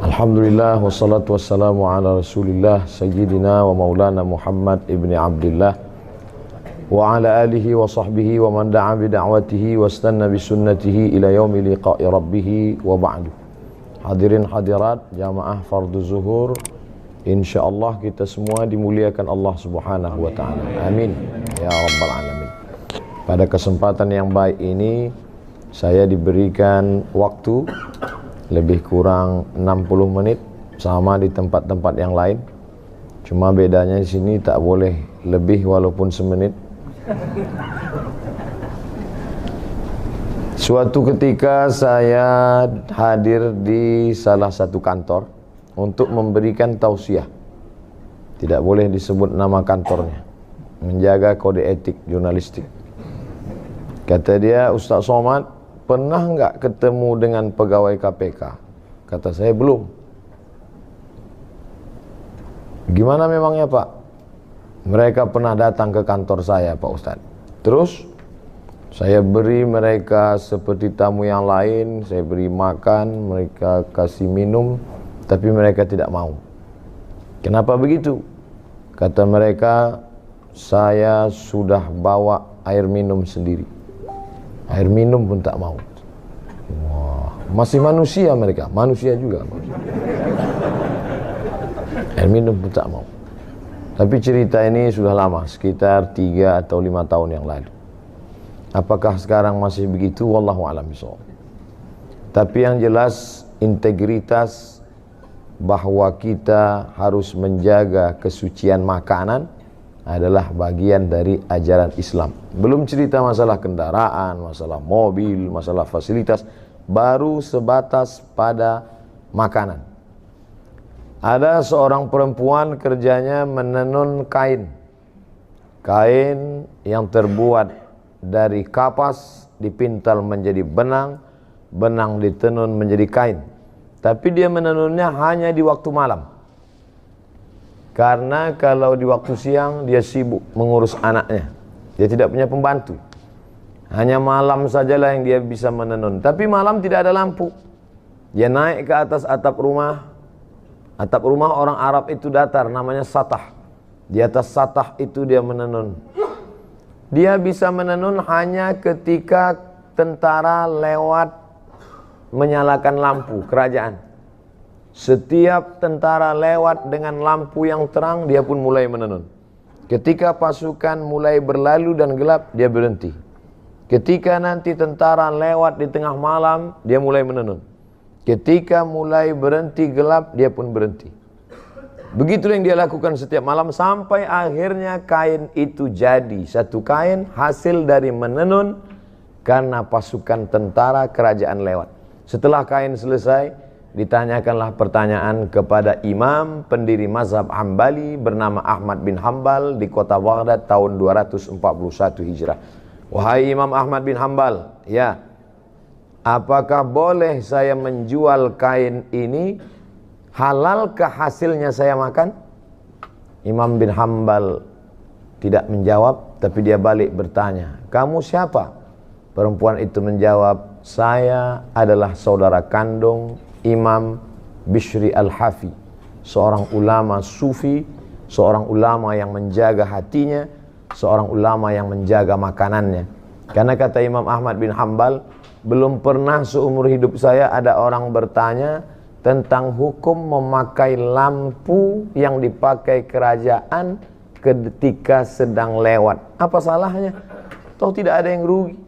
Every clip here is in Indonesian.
Alhamdulillah wassalatu wassalamu ala rasulillah sayyidina wa maulana Muhammad ibni Abdillah wa ala alihi wa sahbihi wa man da'a bida'watihi wa istanna bisunnatihi ila yaumi liqa'i rabbih wa ba'du. Hadirin hadirat jamaah fardu zuhur, insyaallah kita semua dimuliakan Allah Subhanahu wa taala. Amin ya rabbal alamin. Pada kesempatan yang baik ini saya diberikan waktu lebih kurang 60 menit sama di tempat-tempat yang lain. Cuma bedanya di sini tak boleh lebih walaupun semenit. Suatu ketika saya hadir di salah satu kantor untuk memberikan tausiah. Tidak boleh disebut nama kantornya. Menjaga kode etik jurnalistik. Kata dia, Ustaz Somad, pernah enggak ketemu dengan pegawai KPK? Kata saya, belum. Gimana memangnya Pak? Mereka pernah datang ke kantor saya Pak Ustaz. Terus saya beri mereka seperti tamu yang lain, saya beri makan, mereka kasih minum, tapi mereka tidak mau. Kenapa begitu? Kata mereka, saya sudah bawa air minum sendiri. Air minum pun tak mau. Wah, masih manusia mereka, manusia juga. Air minum pun tak mau. Tapi cerita ini sudah lama, sekitar 3 atau 5 tahun yang lalu. Apakah sekarang masih begitu? Wallahu a'lam bishawab. Tapi yang jelas integritas bahwa kita harus menjaga kesucian makanan adalah bagian dari ajaran Islam. Belum cerita masalah kendaraan, masalah mobil, masalah fasilitas, baru sebatas pada makanan. Ada seorang perempuan kerjanya menenun kain. Kain yang terbuat dari kapas dipintal menjadi benang, benang ditenun menjadi kain. Tapi dia menenunnya hanya di waktu malam. Karena kalau di waktu siang dia sibuk mengurus anaknya. Dia tidak punya pembantu. Hanya malam sajalah yang dia bisa menenun. Tapi malam tidak ada lampu. Dia naik ke atas atap rumah. Atap rumah orang Arab itu datar, namanya satah. Di atas satah itu dia menenun. Dia bisa menenun hanya ketika tentara lewat menyalakan lampu kerajaan. Setiap tentara lewat dengan lampu yang terang, dia pun mulai menenun. Ketika pasukan mulai berlalu dan gelap, dia berhenti. Ketika nanti tentara lewat di tengah malam, dia mulai menenun. Ketika mulai berhenti gelap, dia pun berhenti. Begitulah yang dia lakukan setiap malam sampai akhirnya kain itu jadi satu kain hasil dari menenun karena pasukan tentara kerajaan lewat. Setelah kain selesai, ditanyakanlah pertanyaan kepada imam pendiri mazhab Hambali bernama Ahmad bin Hambal di kota Baghdad tahun 241 Hijrah. Wahai Imam Ahmad bin Hambal, ya, apakah boleh saya menjual kain ini? Halalkah hasilnya saya makan? Imam bin Hambal tidak menjawab, tapi dia balik bertanya, kamu siapa? Perempuan itu menjawab, saya adalah saudara kandung Imam Bishri Al-Hafi, seorang ulama sufi, seorang ulama yang menjaga hatinya, seorang ulama yang menjaga makanannya. Karena kata Imam Ahmad bin Hambal, belum pernah seumur hidup saya ada orang bertanya tentang hukum memakai lampu yang dipakai kerajaan ketika sedang lewat. Apa salahnya? Toh tidak ada yang rugi.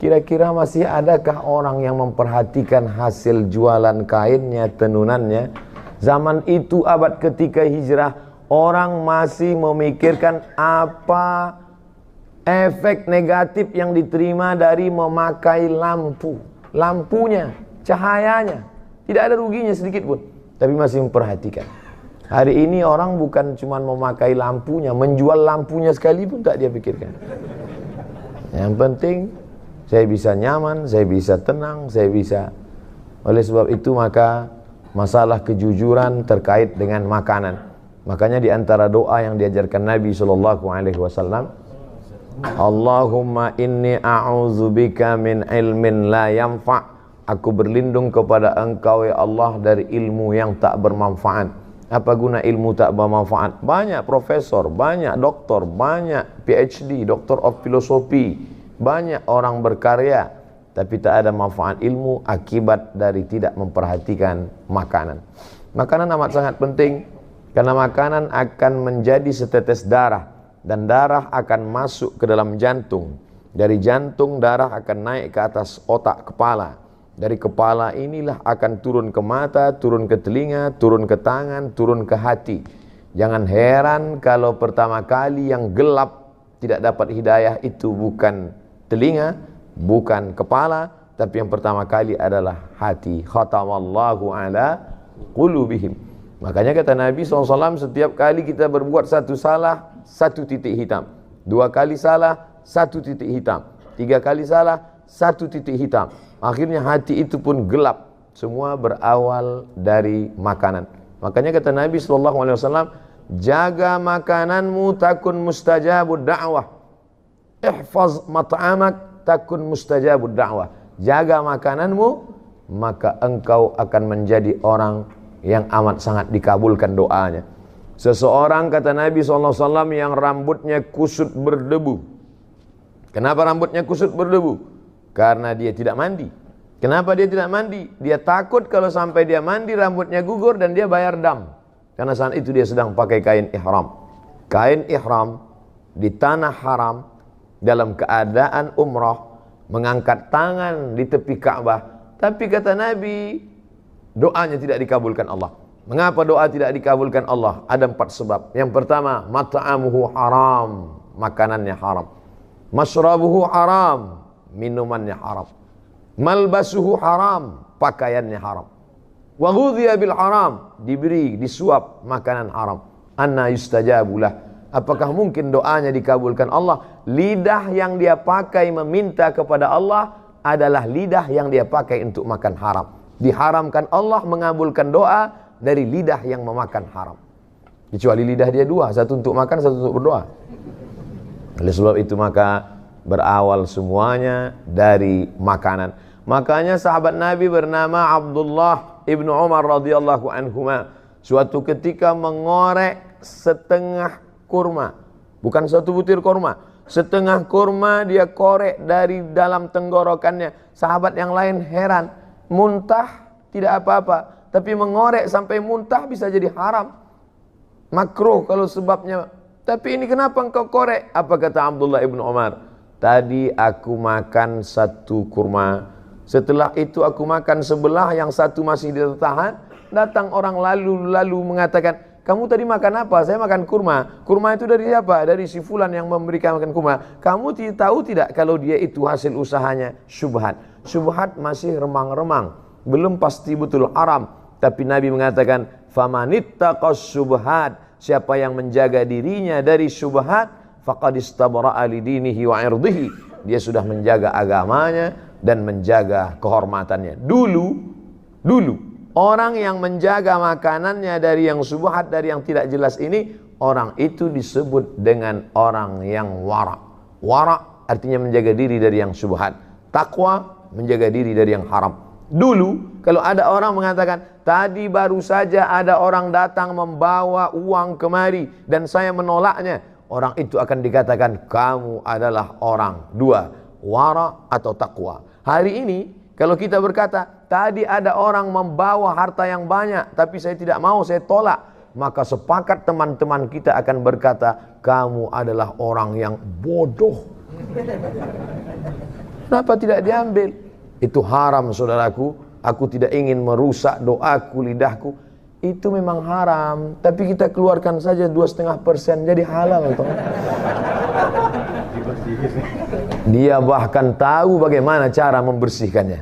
Kira-kira masih adakah orang yang memperhatikan hasil jualan kainnya, tenunannya? Zaman itu abad ketiga hijrah, orang masih memikirkan apa efek negatif yang diterima dari memakai lampu. Lampunya, cahayanya, tidak ada ruginya sedikit pun, tapi masih memperhatikan. Hari ini orang bukan cuma memakai lampunya, menjual lampunya sekalipun tak dia pikirkan. Yang penting saya bisa nyaman, saya bisa tenang, saya bisa. Oleh sebab itu maka masalah kejujuran terkait dengan makanan. Makanya di antara doa yang diajarkan Nabi SAW, Allahumma inni a'udzubika min ilmin la yanfa'. Aku berlindung kepada Engkau ya Allah dari ilmu yang tak bermanfaat. Apa guna ilmu tak bermanfaat? Banyak profesor, banyak doktor, banyak PhD, Doctor of Philosophy, banyak orang berkarya, tapi tak ada manfaat ilmu akibat dari tidak memperhatikan makanan. Makanan amat sangat penting, karena makanan akan menjadi setetes darah, dan darah akan masuk ke dalam jantung. Dari jantung darah akan naik ke atas otak kepala. Dari kepala inilah akan turun ke mata, turun ke telinga, turun ke tangan, turun ke hati. Jangan heran kalau pertama kali yang gelap tidak dapat hidayah itu bukan telinga, bukan kepala, tapi yang pertama kali adalah hati. Khatamallahu ala qulubihim. Makanya kata Nabi SAW, setiap kali kita berbuat satu salah, satu titik hitam. Dua kali salah, satu titik hitam. Tiga kali salah, satu titik hitam. Akhirnya hati itu pun gelap. Semua berawal dari makanan. Makanya kata Nabi SAW, jaga makananmu takun mustajabud da'wah. Ihfaz mat'amak takun mustajabud da'wah. Jaga makananmu, maka engkau akan menjadi orang yang amat sangat dikabulkan doanya. Seseorang kata Nabi SAW yang rambutnya kusut berdebu. Kenapa rambutnya kusut berdebu? Karena dia tidak mandi. Kenapa dia tidak mandi? Dia takut kalau sampai dia mandi rambutnya gugur dan dia bayar dam. Karena saat itu dia sedang pakai kain ihram. Kain ihram di tanah haram dalam keadaan umrah, mengangkat tangan di tepi Ka'bah. Tapi kata Nabi, doanya tidak dikabulkan Allah. Mengapa doa tidak dikabulkan Allah? Ada 4 sebab. Yang pertama, mat'amuhu haram, makanannya haram. Mashrabuhu haram, minumannya haram. Malbasuhu haram, pakaiannya haram. Wa ghudhiya bil haram, diberi, disuap makanan haram. Anna yustajabulah. Apakah mungkin doanya dikabulkan Allah? Lidah yang dia pakai meminta kepada Allah adalah lidah yang dia pakai untuk makan haram. Diharamkan Allah mengabulkan doa dari lidah yang memakan haram. Kecuali lidah dia dua, satu untuk makan, satu untuk berdoa. Oleh sebab itu maka berawal semuanya dari makanan. Makanya sahabat Nabi bernama Abdullah ibnu Umar radhiyallahu anhuma suatu ketika mengorek setengah kurma, bukan satu butir kurma, setengah kurma dia korek dari dalam tenggorokannya. Sahabat yang lain heran, muntah tidak apa-apa, tapi mengorek sampai muntah bisa jadi haram, makruh kalau sebabnya. Tapi ini kenapa engkau korek? Apa kata Abdullah ibnu Umar? Tadi aku makan satu kurma, setelah itu aku makan sebelah, yang satu masih tertahan. Datang orang lalu mengatakan, kamu tadi makan apa? Saya makan kurma. Kurma itu dari siapa? Dari si fulan yang memberikan makan kurma. Kamu tahu tidak kalau dia itu hasil usahanya? Syubhat. Syubhat masih remang-remang, belum pasti betul haram. Tapi Nabi mengatakan, famanittaqas syubhat, siapa yang menjaga dirinya dari syubhat, faqad istabra'a li dinihi wa 'irdihi, dia sudah menjaga agamanya dan menjaga kehormatannya. Dulu orang yang menjaga makanannya dari yang syubhat, dari yang tidak jelas ini, orang itu disebut dengan orang yang wara'. Wara' artinya menjaga diri dari yang syubhat. Takwa menjaga diri dari yang haram. Dulu kalau ada orang mengatakan, tadi baru saja ada orang datang membawa uang kemari dan saya menolaknya, orang itu akan dikatakan kamu adalah orang dua, wara atau takwa. Hari ini kalau kita berkata tadi ada orang membawa harta yang banyak tapi saya tidak mau, saya tolak, maka sepakat teman-teman kita akan berkata kamu adalah orang yang bodoh. Kenapa tidak diambil? Itu haram saudaraku. Aku tidak ingin merusak doaku, lidahku. Itu memang haram, tapi kita keluarkan saja 2,5% jadi halal toh. Dia bahkan tahu bagaimana cara membersihkannya.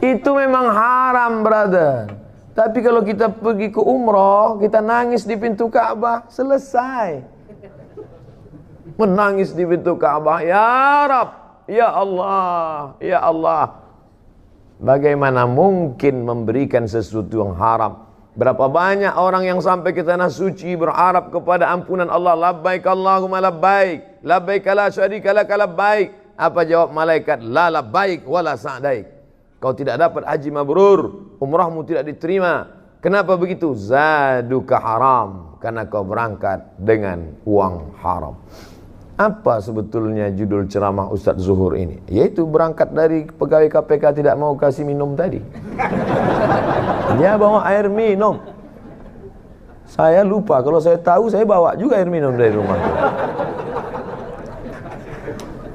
Itu memang haram, brother. Tapi kalau kita pergi ke umroh, kita nangis di pintu Ka'bah, selesai. Menangis di pintu Ka'bah, ya Rab, ya Allah, ya Allah. Bagaimana mungkin memberikan sesuatu yang haram? Berapa banyak orang yang sampai ke tanah suci berharap kepada ampunan Allah. Labbaik Allahumma labbaik, labbaik la syarika lak labbaik. Apa jawab malaikat? La labbaik wala sa'daik. Kau tidak dapat haji mabrur, umrahmu tidak diterima. Kenapa begitu? Zaduka haram, karena kau berangkat dengan uang haram. Apa sebetulnya judul ceramah Ustadz Zuhur ini? Yaitu berangkat dari pegawai KPK tidak mau kasih minum tadi. Dia bawa air minum. Saya lupa, kalau saya tahu saya bawa juga air minum dari rumah.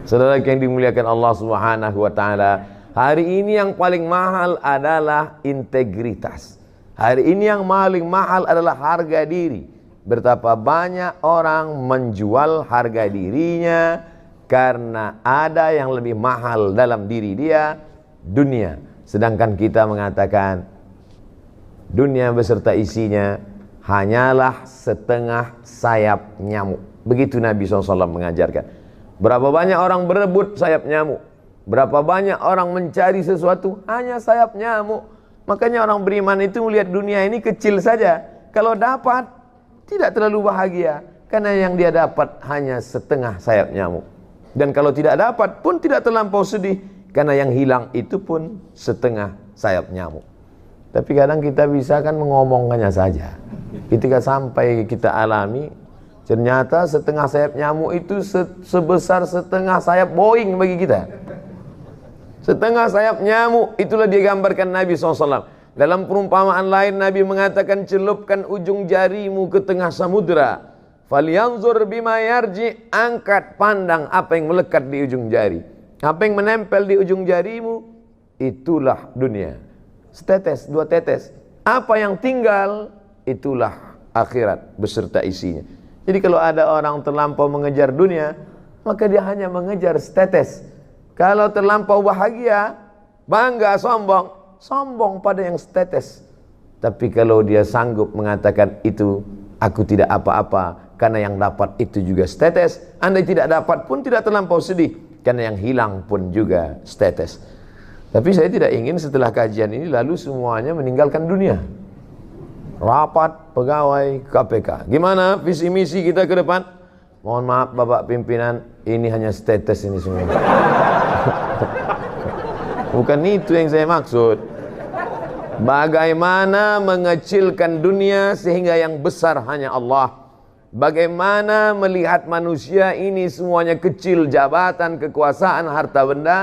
Saudara yang dimuliakan Allah Subhanahu wa taala, hari ini yang paling mahal adalah integritas. Hari ini yang paling mahal adalah harga diri. Betapa banyak orang menjual harga dirinya karena ada yang lebih mahal dalam diri dia, dunia. Sedangkan kita mengatakan dunia beserta isinya hanyalah setengah sayap nyamuk. Begitu Nabi SAW mengajarkan. Berapa banyak orang berebut sayap nyamuk, berapa banyak orang mencari sesuatu hanya sayap nyamuk. Makanya orang beriman itu melihat dunia ini kecil saja. Kalau dapat tidak terlalu bahagia, karena yang dia dapat hanya setengah sayap nyamuk. Dan kalau tidak dapat pun tidak terlampau sedih, karena yang hilang itu pun setengah sayap nyamuk. Tapi kadang kita bisa kan mengomongkannya saja. Ketika sampai kita alami, ternyata setengah sayap nyamuk itu sebesar setengah sayap Boeing bagi kita. Setengah sayap nyamuk, itulah digambarkan Nabi SAW. Dalam perumpamaan lain Nabi mengatakan, celupkan ujung jarimu ke tengah samudra, falyanzur bima yarji, angkat pandang apa yang melekat di ujung jari. Apa yang menempel di ujung jarimu, itulah dunia. Setetes, dua tetes. Apa yang tinggal, itulah akhirat beserta isinya. Jadi kalau ada orang terlampau mengejar dunia, maka dia hanya mengejar setetes. Kalau terlampau bahagia, bangga, sombong pada yang setetes. Tapi kalau dia sanggup mengatakan itu, aku tidak apa-apa, karena yang dapat itu juga setetes. Andai tidak dapat pun tidak terlampau sedih, karena yang hilang pun juga setetes. Tapi saya tidak ingin setelah kajian ini lalu semuanya meninggalkan dunia. Rapat pegawai KPK, gimana visi misi kita ke depan? Mohon maaf Bapak pimpinan, ini hanya setetes ini semua. Bukan itu yang saya maksud. Bagaimana mengecilkan dunia sehingga yang besar hanya Allah. Bagaimana melihat manusia ini semuanya kecil, jabatan, kekuasaan, harta benda,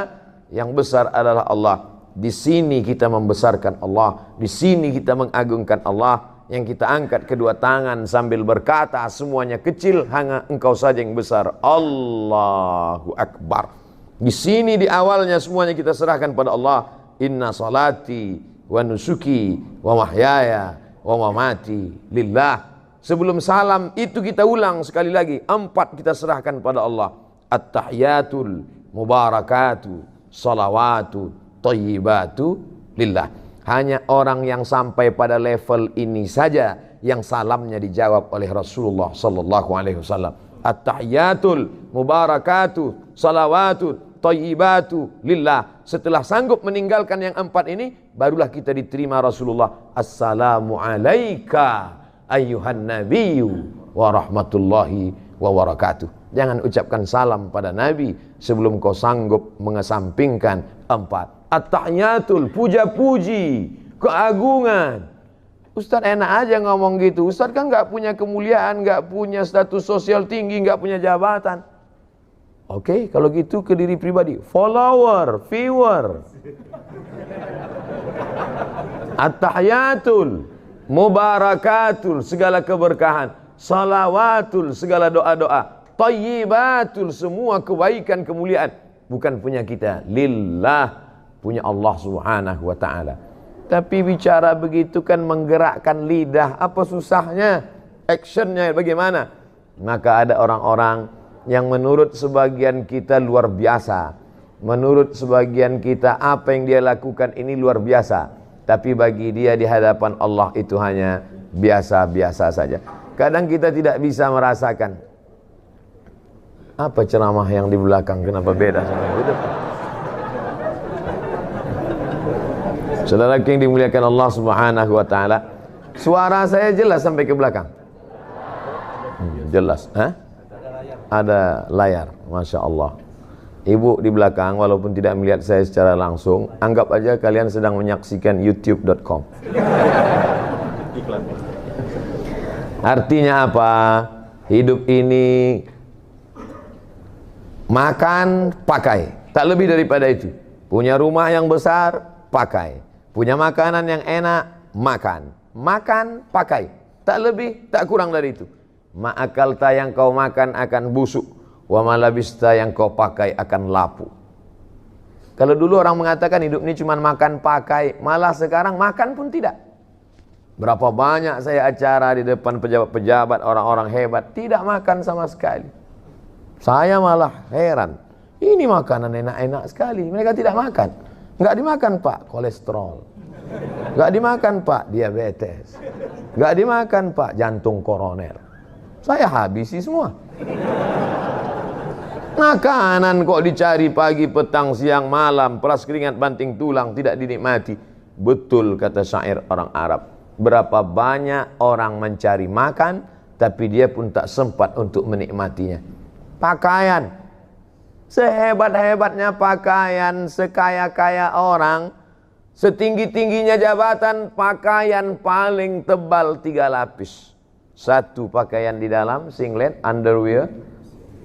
yang besar adalah Allah. Di sini kita membesarkan Allah, di sini kita mengagungkan Allah. Yang kita angkat kedua tangan sambil berkata, semuanya kecil, hanya Engkau saja yang besar. Allahu Akbar. Di sini di awalnya semuanya kita serahkan pada Allah. Inna salati wa nusuki wa mahyaya wa mamati lillah. Sebelum salam itu kita ulang sekali lagi, 4 kita serahkan pada Allah. At-tahiyatul mubarakatu salawatu thayyibatu lillah. Hanya orang yang sampai pada level ini saja yang salamnya dijawab oleh Rasulullah sallallahu alaihi wasallam. At-tahiyatul mubarakatu salawatu thayyibatu lillah. Setelah sanggup meninggalkan yang 4 ini, barulah kita diterima Rasulullah. Assalamu alayka ayyuhan nabiyyu wa rahmatullahi wa barakatuh. Jangan ucapkan salam pada Nabi sebelum kau sanggup mengesampingkan 4. At-tahiyatul, puja-puji, keagungan. Ustaz enak aja ngomong gitu. Ustaz kan gak punya kemuliaan, gak punya status sosial tinggi, gak punya jabatan. Oke, kalau gitu ke diri pribadi, follower, viewer. At-tahiyatul mubarakatul, segala keberkahan. Salawatul, segala doa-doa. Thayyibatul, semua kebaikan, kemuliaan. Bukan punya kita, lillah, punya Allah Subhanahu wa ta'ala. Tapi bicara begitu kan menggerakkan lidah. Apa susahnya? Actionnya bagaimana? Maka ada orang-orang yang menurut sebagian kita luar biasa. Menurut sebagian kita apa yang dia lakukan ini luar biasa. Tapi bagi dia di hadapan Allah itu hanya biasa-biasa saja. Kadang kita tidak bisa merasakan. Apa ceramah yang di belakang? Kenapa beda sama yang di depan? Saudara yang dimuliakan Allah Subhanahu wa ta'ala, Suara saya jelas sampai ke belakang? Jelas. Hah? Ada layar. Masya Allah. Ibu di belakang walaupun tidak melihat saya secara langsung, anggap aja kalian sedang menyaksikan youtube.com. Artinya apa? Hidup ini makan, pakai, tak lebih daripada itu. Punya rumah yang besar, pakai. Punya makanan yang enak, makan. Makan, pakai, tak lebih, tak kurang dari itu. Ma'akalta yang kau makan akan busuk, wa malabista yang kau pakai akan lapu. Kalau dulu orang mengatakan hidup ini cuma makan, pakai, malah sekarang makan pun tidak. Berapa banyak saya acara di depan pejabat-pejabat, orang-orang hebat, tidak makan sama sekali. Saya malah heran, ini makanan enak-enak sekali, mereka tidak makan. Nggak dimakan Pak, kolesterol. Nggak dimakan Pak, diabetes. Nggak dimakan Pak, jantung koroner. Saya habisi semua. Makanan kok dicari pagi, petang, siang, malam, peras keringat, banting tulang, tidak dinikmati. Betul kata syair orang Arab. Berapa banyak orang mencari makan, tapi dia pun tak sempat untuk menikmatinya. Pakaian, sehebat-hebatnya pakaian, sekaya-kaya orang, setinggi-tingginya jabatan, pakaian paling tebal 3 lapis. 1 pakaian di dalam, singlet, underwear.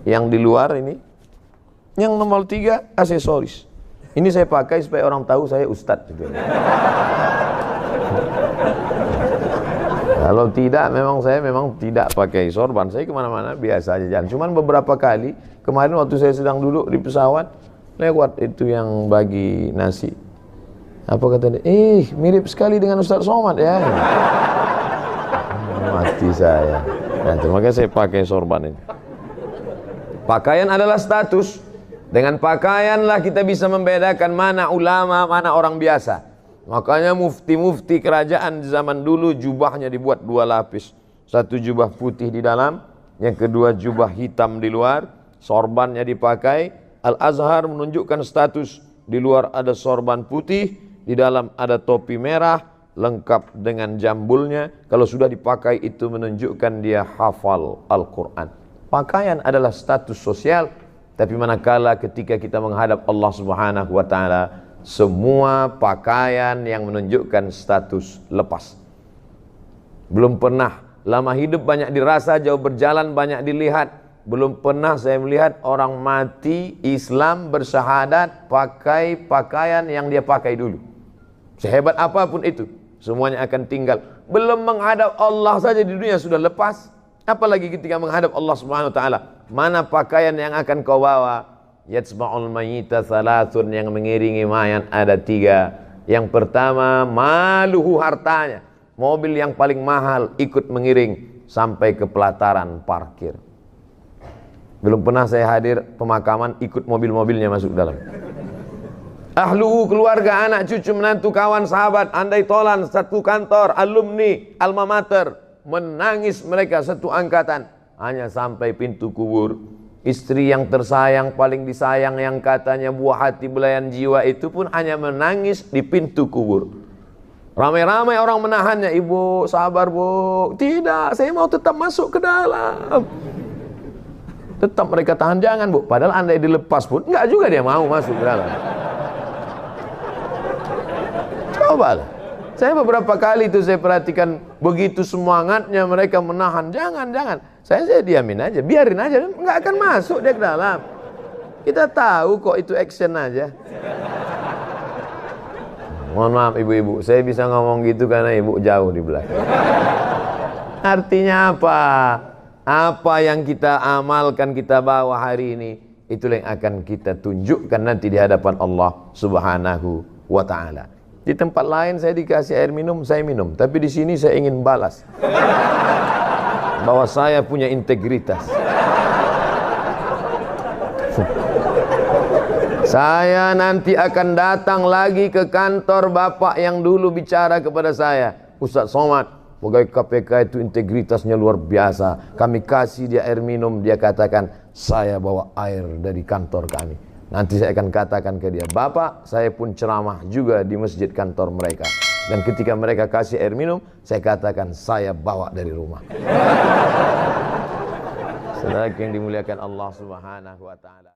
Yang di luar ini. Yang nomor 3 aksesoris. Ini saya pakai supaya orang tahu saya ustadz gitu. Kalau tidak, saya memang tidak pakai sorban. Saya kemana-mana biasa aja jalan. Cuman beberapa kali, kemarin waktu saya sedang duduk di pesawat, lewat itu yang bagi nasi. Apa kata dia? Mirip sekali dengan Ustaz Somad ya. Mati saya. Nah, makanya saya pakai sorban ini. Pakaian adalah status. Dengan pakaianlah kita bisa membedakan mana ulama, mana orang biasa. Makanya mufti-mufti kerajaan di zaman dulu jubahnya dibuat 2 lapis. 1 jubah putih di dalam, yang kedua jubah hitam di luar, sorbannya dipakai. Al-Azhar menunjukkan status, di luar ada sorban putih, di dalam ada topi merah, lengkap dengan jambulnya. Kalau sudah dipakai itu menunjukkan dia hafal Al-Quran. Pakaian adalah status sosial, tapi manakala ketika kita menghadap Allah Subhanahu wa Ta'ala, semua pakaian yang menunjukkan status lepas. Belum pernah lama hidup banyak dirasa, jauh berjalan banyak dilihat. Belum pernah saya melihat orang mati Islam bersyahadat pakai pakaian yang dia pakai dulu. Sehebat apapun itu, semuanya akan tinggal. Belum menghadap Allah saja di dunia sudah lepas, apalagi ketika menghadap Allah Subhanahu wa Ta'ala. Mana pakaian yang akan kau bawa? Yatsma'ul mayyita thalathun, yang mengiringi mayat ada 3. Yang pertama, maluhu, hartanya. Mobil yang paling mahal ikut mengiring sampai ke pelataran parkir. Belum pernah saya hadir pemakaman ikut mobil-mobilnya masuk dalam. Ahluhu, keluarga, anak, cucu, menantu, kawan, sahabat, andai tolan, satu kantor, alumni, alma mater, menangis mereka satu angkatan hanya sampai pintu kubur. Istri yang tersayang, paling disayang, yang katanya buah hati belayan jiwa, itu pun hanya menangis di pintu kubur. Ramai-ramai orang menahannya. Ibu sabar bu. Tidak, saya mau tetap masuk ke dalam. Tetap mereka tahan, jangan bu. Padahal andai dilepas pun enggak juga dia mau masuk ke dalam. Coba lah. Saya beberapa kali itu saya perhatikan, begitu semangatnya mereka menahan, jangan. Saya diamin aja, biarin aja, nggak akan masuk dia ke dalam. Kita tahu kok itu action aja. Mohon maaf ibu-ibu, saya bisa ngomong gitu karena ibu jauh di belakang. Artinya apa? Apa yang kita amalkan, kita bawa hari ini, itulah yang akan kita tunjukkan nanti di hadapan Allah Subhanahu wa Ta'ala. Di tempat lain saya dikasih air minum, saya minum. Tapi di sini saya ingin balas bahwa saya punya integritas. Saya nanti akan datang lagi ke kantor bapak yang dulu bicara kepada saya, Ustaz Somad, pegawai KPK itu integritasnya luar biasa. Kami kasih dia air minum, dia katakan, saya bawa air dari kantor kami. Nanti saya akan katakan ke dia, Bapak, saya pun ceramah juga di masjid kantor mereka. Dan ketika mereka kasih air minum, saya katakan saya bawa dari rumah. Saudara yang dimuliakan Allah Subhanahu wa taala.